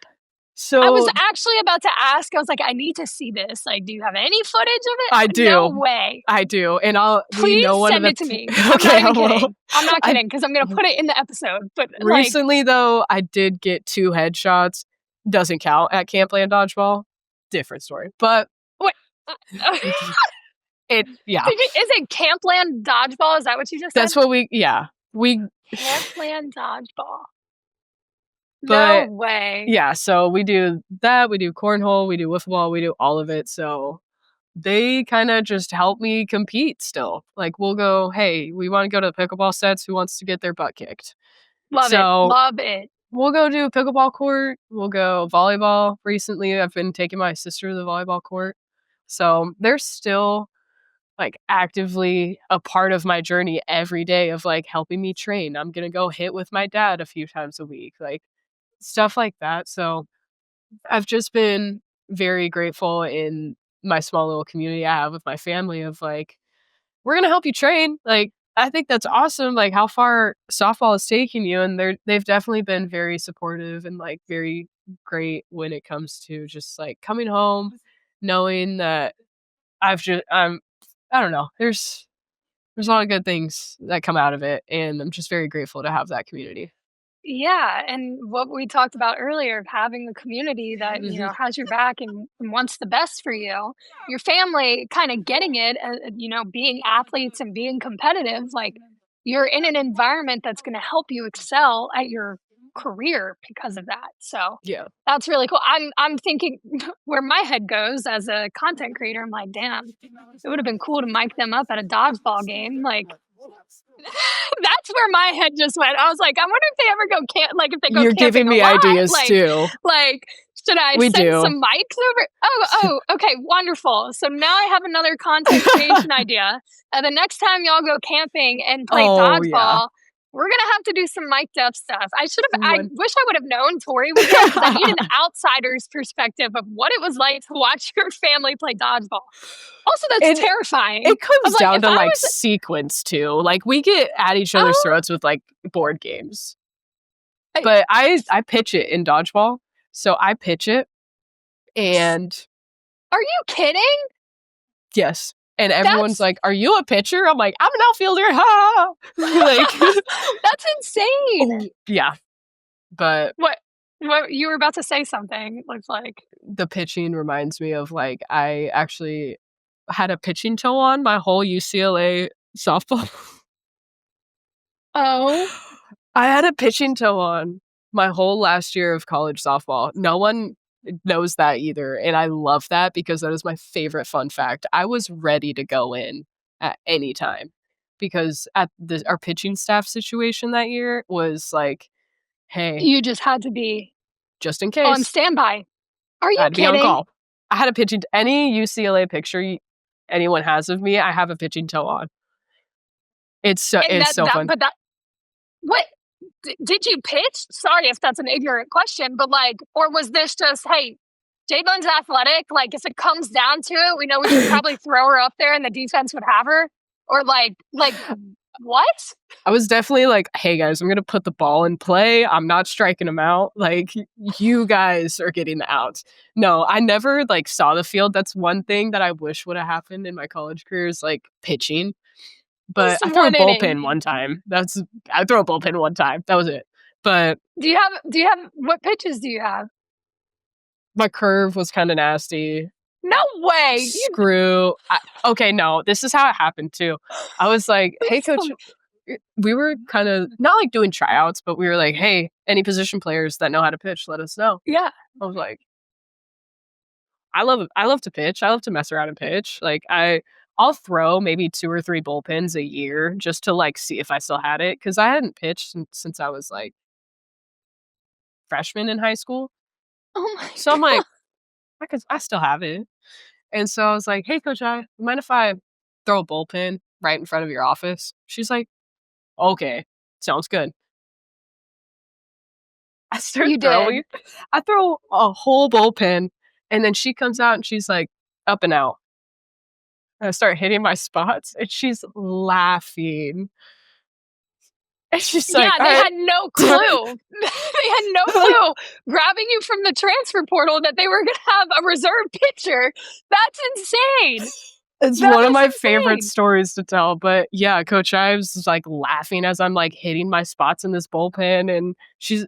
So I was actually about to ask. I was like, I need to see this. Like, do you have any footage of it? I do. No way. I do. And please send it to me. Okay, I'm not even kidding. I'm not kidding, because I'm going to put it in the episode. But recently, though, I did get 2 headshots. Doesn't count at Campland Dodgeball. different story. But wait. Is it Campland Dodgeball? Is that what you just said? That's what we Campland Dodgeball. But, no way. Yeah, so we do that, we do cornhole, we do wiffle ball, we do all of it, so they kind of just help me compete still. Like, we'll go, hey, we want to go to the pickleball sets, who wants to get their butt kicked? Love it. We'll go do a pickleball court, we'll go volleyball. Recently, I've been taking my sister to the volleyball court. So they're still like actively a part of my journey every day of like helping me train. I'm going to go hit with my dad a few times a week. Like, stuff like that. So I've just been very grateful in my small little community I have with my family of like, we're going to help you train. Like, I think that's awesome. Like how far softball is taking you. And they've definitely been very supportive and like very great when it comes to just like coming home, knowing that I don't know, there's a lot of good things that come out of it. And I'm just very grateful to have that community. Yeah, and what we talked about earlier of having a community that, has your back and wants the best for you. Your family kind of getting it, being athletes and being competitive, like you're in an environment that's going to help you excel at your career because of that. So Yeah, that's really cool. I'm thinking where my head goes as a content creator. I'm like, damn, it would have been cool to mic them up at a dodgeball game. Like, that's where my head just went. I was like, I wonder if they ever go if they go You're camping giving me a lot. ideas too. Like, should I send some mics over? Oh, okay, wonderful. So now I have another content creation idea. The next time y'all go camping and play dodgeball, we're gonna have to do some mic'd up stuff. I wish I would have known Tori was there because I need an outsider's perspective of what it was like to watch your family play dodgeball. Also, that's terrifying. It comes down to like sequence too. Like we get at each other's throats with like board games. But I pitch it in dodgeball. So I pitch it and are you kidding? Yes. And everyone's like, "Are you a pitcher?" I'm like, "I'm an outfielder." Ha! Like that's insane. Yeah. But what you were about to say something, it looks like. The pitching reminds me of like I actually had a pitching toe on my whole UCLA softball. Oh. I had a pitching toe on my whole last year of college softball. No one knows that either. And I love that because that is my favorite fun fact. I was ready to go in at any time because at our pitching staff situation that year was like, hey. You just had to be just in case. On standby. Are you kidding? Be on call. I had a pitching any UCLA picture anyone has of me, I have a pitching toe on. It's so fun. But what did you pitch? Sorry if that's an ignorant question, but like, or was this just, hey, Jadelyn's athletic, like if it comes down to it, we know we should probably throw her up there and the defense would have her? Or like what? I was definitely like, hey guys, I'm gonna put the ball in play. I'm not striking them out. Like you guys are getting the outs. No, I never like saw the field. That's one thing that I wish would have happened in my college career is like pitching. But I threw a bullpen one time. I threw a bullpen one time. That was it. But do you have what pitches do you have? My curve was kind of nasty. No way. Okay, no. This is how it happened too. I was like, hey coach, we were kind of not like doing tryouts, but we were like, hey, any position players that know how to pitch, let us know. Yeah. I was like, I love to pitch. I love to mess around and pitch. Like I'll throw maybe 2 or 3 bullpens a year just to like see if I still had it because I hadn't pitched since I was like freshman in high school. Oh my! So I'm like, I still have it, and so I was like, hey coach, you mind if I throw a bullpen right in front of your office? She's like, okay, sounds good. I start throwing. I throw a whole bullpen, and then she comes out and she's like, up and out. I start hitting my spots and she's laughing. And she's like, they had no clue. They had no clue grabbing you from the transfer portal that they were going to have a reserve pitcher. That's insane. It's one of my favorite stories to tell. But yeah, Coach Ives is like laughing as I'm like hitting my spots in this bullpen. And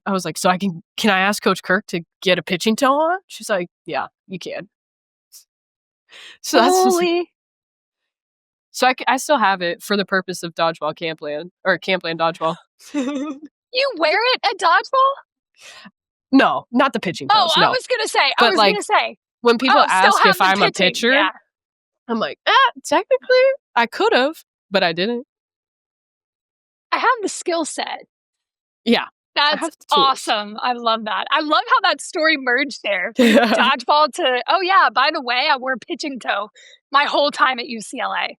I was like, so can I ask Coach Kirk to get a pitching toe on? She's like, yeah, you can. So that's Holy. So I still have it for the purpose of dodgeball campland or campland dodgeball. You wear it at dodgeball? No, not the pitching toes. Oh, no. I was gonna say. When people ask if I'm a pitcher, yeah. I'm like, technically, I could have, but I didn't. I have the skill set. Yeah. That's awesome. I love that. I love how that story merged there. Dodgeball to, oh yeah, by the way, I wore a pitching toe my whole time at UCLA.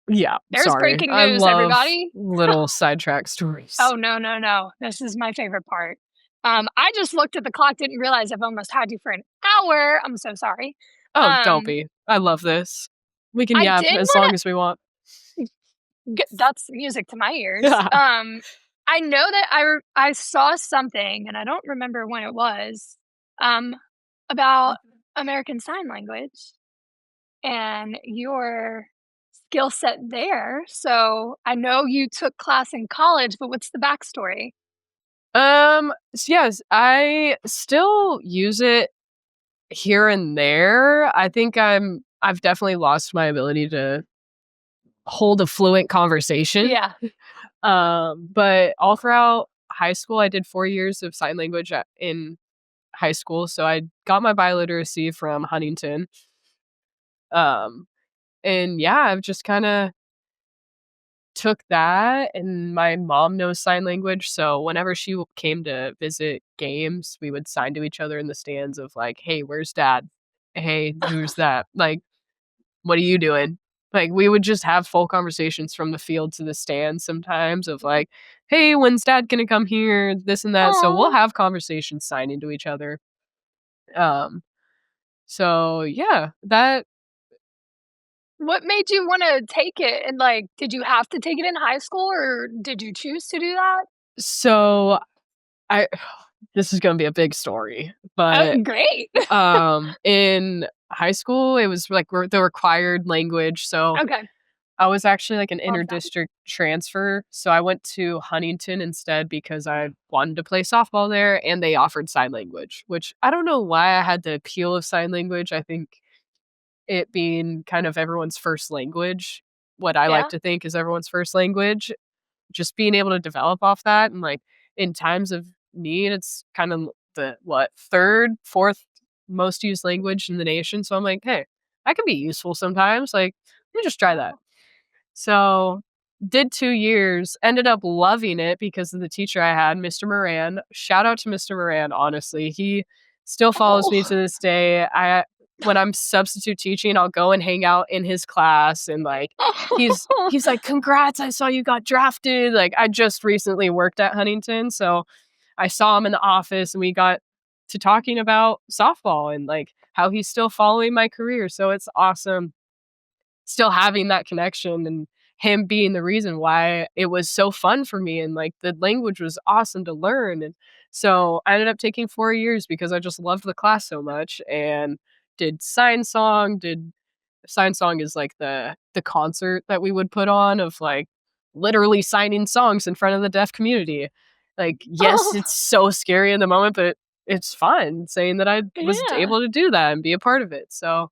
Yeah. There's breaking news, everybody. Little sidetrack stories. Oh, no. This is my favorite part. I just looked at the clock, didn't realize I've almost had you for an hour. I'm so sorry. Oh, don't be. I love this. We can yap as long as we want. That's music to my ears. I know that I saw something, and I don't remember when it was, about American Sign Language and your skill set there. So I know you took class in college, but what's the backstory? So yes, I still use it here and there. I think I've definitely lost my ability to hold a fluent conversation. Yeah. But all throughout high school, I did 4 years of sign language in high school. So I got my biliteracy from Huntington. And yeah, I've just kind of took that, and my mom knows sign language, so whenever she came to visit games, we would sign to each other in the stands of like, "Hey, where's dad? Hey, who's that? Like, what are you doing?" Like, we would just have full conversations from the field to the stands sometimes of like, "Hey, when's dad gonna come here?" This and that. Aww. So we'll have conversations signing to each other. So yeah, that. What made you wanna take it? And, like, did you have to take it in high school, or did you choose to do that? So, this is gonna be a big story, but great. In high school, it was, like, the required language, so Okay. I was actually, like, an inter-district transfer, so I went to Huntington instead because I wanted to play softball there, and they offered sign language, which I don't know why I had the appeal of sign language. I think it being kind of everyone's first language, what I like to think is everyone's first language, just being able to develop off that and, like, in times of need, it's kind of the, third, fourth most used language in the nation, so I'm like, "Hey, I can be useful sometimes, like, let me just try that." So, did 2 years, ended up loving it because of the teacher I had, Mr. Moran. Shout out to Mr. Moran, honestly. He still follows me to this day. When I'm substitute teaching, I'll go and hang out in his class, and like he's like, "Congrats, I saw you got drafted." Like, I just recently worked at Huntington, so I saw him in the office and we got to talking about softball and like how he's still following my career. So it's awesome still having that connection and him being the reason why it was so fun for me, and like the language was awesome to learn. And so I ended up taking 4 years because I just loved the class so much, and did sign song. Is like the concert that we would put on of like literally signing songs in front of the deaf community. Like, yes, it's so scary in the moment, but it's fun saying that I was able to do that and be a part of it. So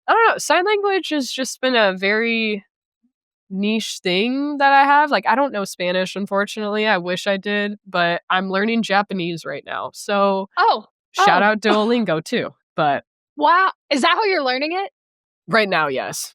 I don't know. Sign language has just been a very niche thing that I have. Like, I don't know Spanish, unfortunately. I wish I did, but I'm learning Japanese right now. So shout out Duolingo too. But wow, is that how you're learning it? Right now, yes.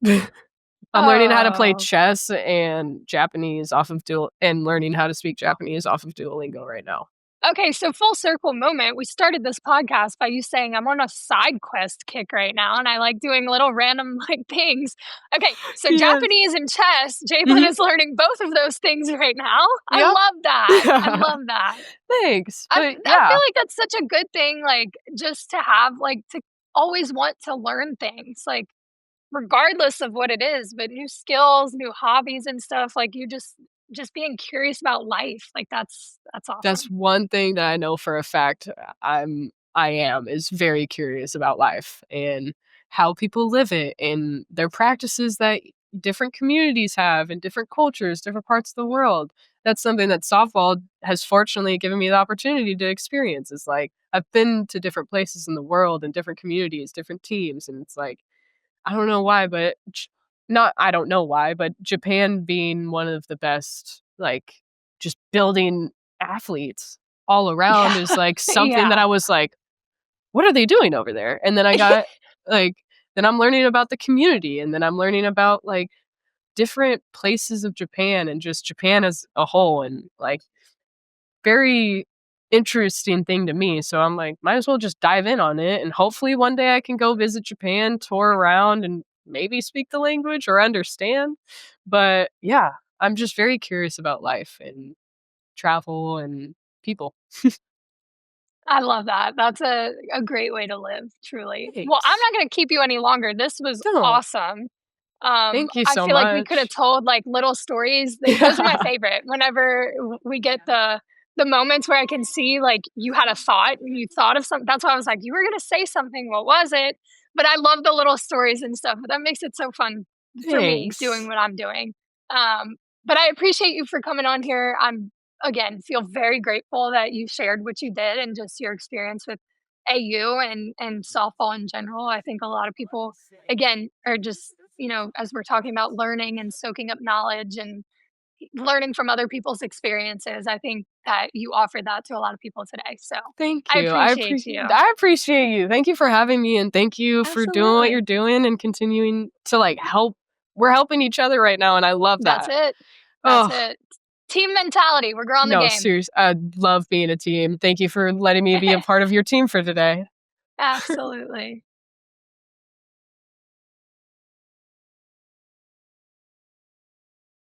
I'm learning how to play chess and Japanese off of and learning how to speak Japanese off of Duolingo right now. Okay, so full circle moment. We started this podcast by you saying I'm on a side quest kick right now, and I like doing little random like things. Okay, so Japanese and chess, Jadelyn is learning both of those things right now. Yep. I love that. I love that. Thanks. I feel like that's such a good thing, like just to have, like to always want to learn things, like regardless of what it is, but new skills, new hobbies and stuff. Like you just being curious about life. Like that's awesome. That's one thing that I know for a fact I am is very curious about life and how people live it and their practices that different communities have and different cultures, different parts of the world. That's something that softball has fortunately given me the opportunity to experience. It's like I've been to different places in the world and different communities, different teams, and it's like I don't know why, but I don't know why, but Japan being one of the best, like, just building athletes all around is, like, something that I was like, "What are they doing over there?" And then I got, like then I'm learning about the community, and then I'm learning about, like, different places of Japan and just Japan as a whole, and, like, very interesting thing to me, so I'm like, might as well just dive in on it, and hopefully one day I can go visit Japan, tour around, and maybe speak the language or understand. But, yeah, I'm just very curious about life and travel and people. I love that. That's a great way to live, truly. Well, I'm Thanks. not gonna keep you any longer. This was No. awesome. Thank you I so feel like we could have much. told, like, little stories. Those are my Yeah. favorite. Whenever we get the moments where I can see, like, you had a thought and you thought of something. That's why I was like, "You were gonna say something. What was it?" But I love the little stories and stuff. That makes it so fun for me doing Thanks. what I'm doing. But I appreciate you for coming on here. I'm again, feel very grateful that you shared what you did and just your experience with AU and softball in general. I think a lot of people, again, are just, as we're talking about learning and soaking up knowledge and learning from other people's experiences, I think that you offered that to a lot of people today. So Thank I you. appreciate you. I appreciate you. Thank you for having me, and thank you for doing what you're Absolutely. doing and continuing to, like, help we're helping each other right now, and I love That's that. it. That's Oh, it. Team mentality. We're growing the no, game. serious I love being a team. Thank you for letting me be a part of your team for today. Absolutely.